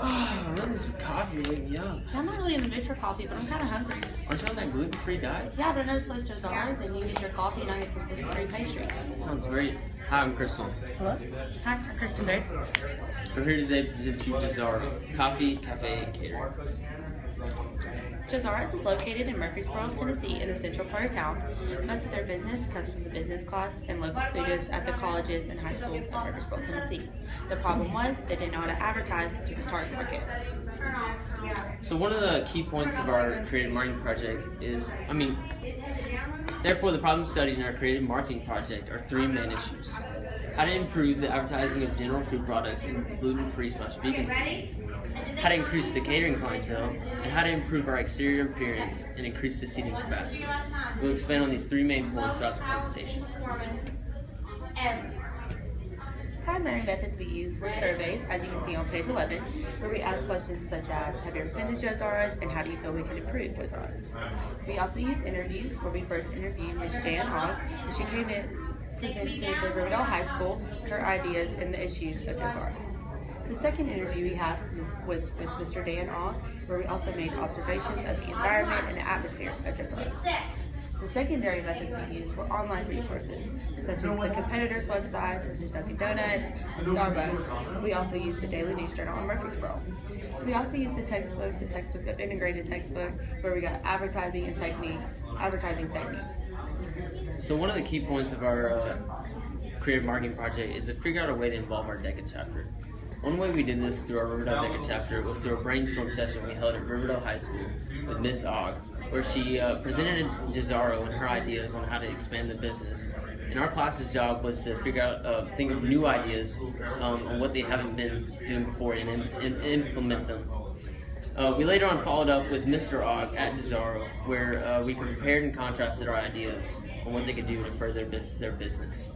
Oh, really some coffee waking me up. I'm not really in the mood for coffee, but I'm kind of hungry. Aren't you on that gluten-free diet? Yeah, but I know this place Josara's, and you get your coffee and I get some gluten-free pastries. Sounds great. Hi, I'm Kirsten. Hello? Hi, I'm Kirsten. We're here today to present you Josara Coffee, Cafe, and Catering. Josara's is located in Murfreesboro, Tennessee, in the central part of town. Most of their business comes from the business class and local students at the colleges and high schools of Murfreesboro, Tennessee. The problem was they didn't know how to advertise to the target market. So one of the key points of our creative marketing project is, therefore the problem studied in our creative marketing project are three main issues. How to improve the advertising of general food products and gluten-free/vegan food. How to increase the catering clientele, and how to improve our exterior appearance and increase the seating capacity. We'll expand on these three main points throughout the presentation. Primary methods we used were surveys, as you can see on page 11, where we asked questions such as, have you ever been to Josara's, and how do you feel we can improve Josara's? We also used interviews, where we first interviewed Ms. Jan Ogg, and she came in presented to the Riverdale High School her ideas and the issues of Josara's. The second interview we had was with Mr. Dan Ogg, where we also made observations of the environment and the atmosphere of Josara's. The secondary methods we used were online resources, such as the competitors' websites, such as Dunkin' Donuts and Starbucks. We also used the Daily News Journal in Murfreesboro. We also used the textbook of integrated textbook, where we got advertising techniques. So one of the key points of our creative marketing project is to figure out a way to involve our DECA chapter. One way we did this through our Riverdale DECA chapter was through a brainstorm session we held at Riverdale High School with Miss Ogg, where she presented Josara and her ideas on how to expand the business. And our class's job was to figure out, think of new ideas on what they haven't been doing before and implement them. We later on followed up with Mr. Ogg at Josara, where we compared and contrasted our ideas on what they could do to further their business.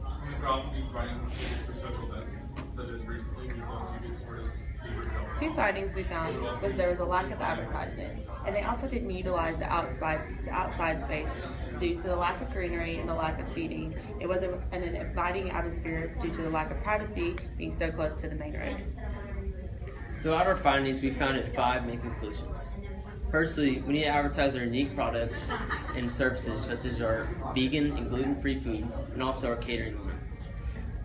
Two findings we found was there was a lack of advertisement, and they also didn't utilize the outside space due to the lack of greenery and the lack of seating. It wasn't an inviting atmosphere due to the lack of privacy being so close to the main road. Throughout our findings, we found 5 main conclusions. Firstly, we need to advertise our unique products and services such as our vegan and gluten-free food and also our catering line.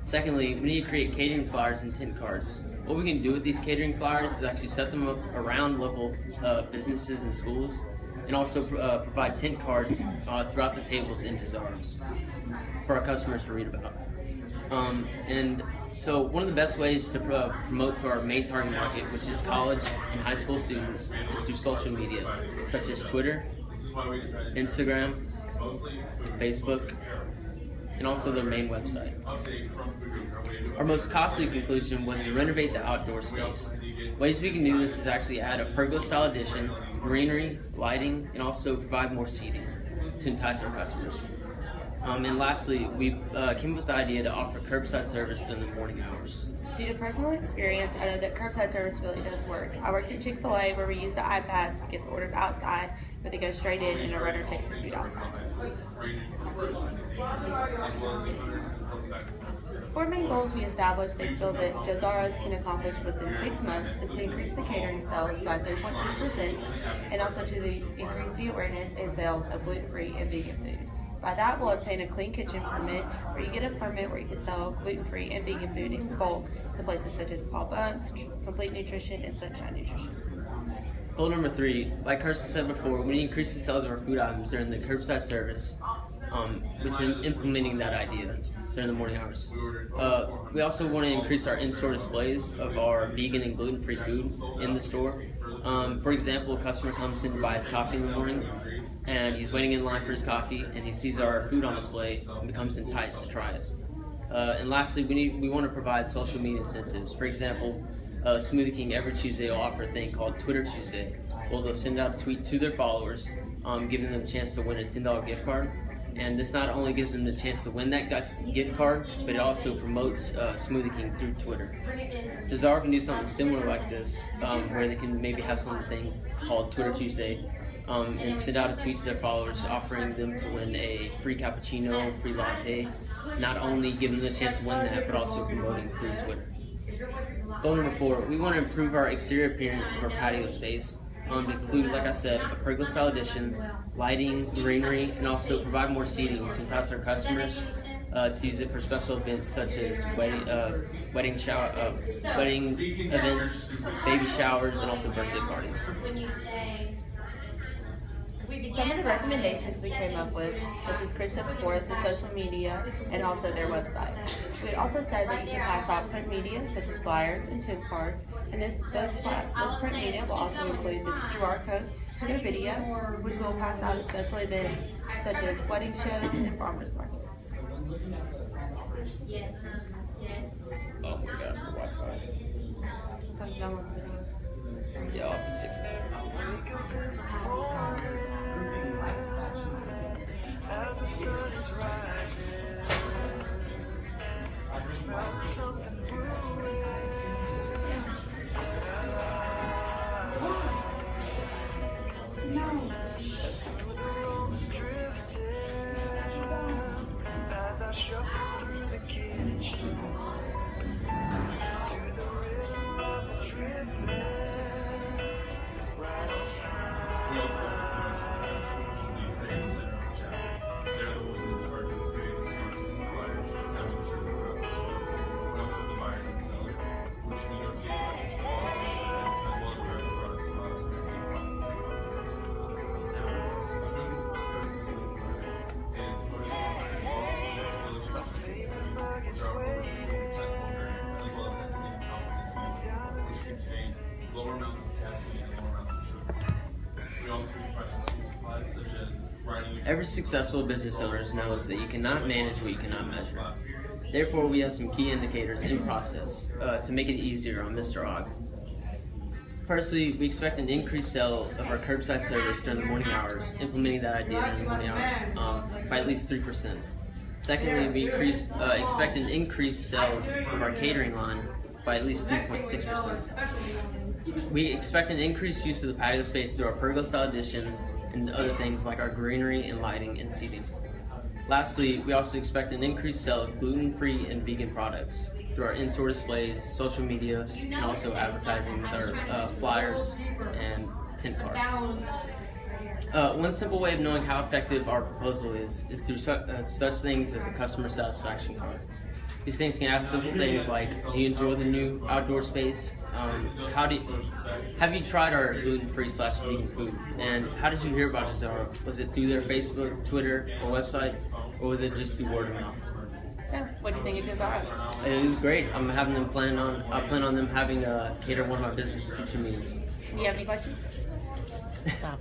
Secondly, we need to create catering flyers and tent cards. What we can do with these catering flyers is actually set them up around local businesses and schools, and also provide tent cards throughout the tables in Josara's for our customers to read about. And so one of the best ways to promote to our main target market, which is college and high school students, is through social media, such as Twitter, Instagram, Facebook, and also their main website. Our most costly conclusion was to renovate the outdoor space. Ways we can do this is actually add a pergola-style addition, greenery, lighting, and also provide more seating to entice our customers. And lastly, we came up with the idea to offer curbside service during the morning hours. Due to personal experience, I know that curbside service really does work. I worked at Chick-fil-A, where we use the iPads to get the orders outside, but they go straight in and a runner takes the food outside. 4 main goals we established they feel that Josara's can accomplish within 6 months is to increase the catering sales by 3.6% and also to increase the awareness and sales of gluten-free and vegan food. By that, we'll obtain a clean kitchen permit, where you get a permit where you can sell gluten-free and vegan food in bulk to places such as Paul Bunks, Complete Nutrition, and Sunshine Nutrition. Goal number 3, like Kirsten said before, we need to increase the sales of our food items during the curbside service within implementing that idea during the morning hours. We also want to increase our in-store displays of our vegan and gluten-free food in the store. For example, a customer comes in to buy his coffee in the morning, and he's waiting in line for his coffee, and he sees our food on display and becomes enticed to try it. And lastly, we want to provide social media incentives. For example, Smoothie King every Tuesday will offer a thing called Twitter Tuesday. Well, they'll send out a tweet to their followers, giving them a chance to win a $10 gift card. And this not only gives them the chance to win that gift card, but it also promotes Smoothie King through Twitter. Josara can do something similar like this, where they can maybe have something called Twitter Tuesday, and send out a tweet to their followers offering them to win a free cappuccino, free latte, not only giving them the chance to win that, but also promoting through Twitter. Goal number 4, we want to improve our exterior appearance of our patio space. Include, like I said, a pergola style addition, lighting, greenery, and also provide more seating to entice our customers to use it for special events such as wedding events, baby showers, and also birthday parties. Some of the recommendations we came up with, which is Kirsten before, the social media and also their website. We also said that you can pass out print media such as flyers and tip cards, and those print media will also include this QR code to their video, which we'll pass out at special events such as wedding shows and farmers markets. Yes. Oh my gosh, the Wi-Fi. Yeah, I'll have to fix that. As the sun is rising, smelling something brewing. As smooth aroma is drifting, as I shuffle through the kitchen, to the rhythm of the triplet, right on time. Lower amounts of caffeine and lower amounts of sugar. We also find school supplies such as writing. Every successful business owner knows that you cannot manage what you cannot measure. Therefore, we have some key indicators in process to make it easier on Mr. Og. Firstly, we expect an increased sale of our curbside service during the morning hours, implementing that idea during the morning hours by at least 3%. Secondly, we expect an increased sales of our catering line by at least 3.6%. We expect an increased use of the patio space through our pergola style addition and other things like our greenery and lighting and seating. Lastly, we also expect an increased sale of gluten-free and vegan products through our in-store displays, social media, and also advertising with our flyers and tent cards. One simple way of knowing how effective our proposal is through such things as a customer satisfaction card. These things can ask simple things like, do you enjoy the new outdoor space? Have you tried our gluten-free / vegan food? And how did you hear about Jazara? Was it through their Facebook, Twitter, or website? Or was it just through word of mouth? So, what do you think of Jazara? It was great. I plan on them having cater one of my business future meetings. Do you have any questions? Stop.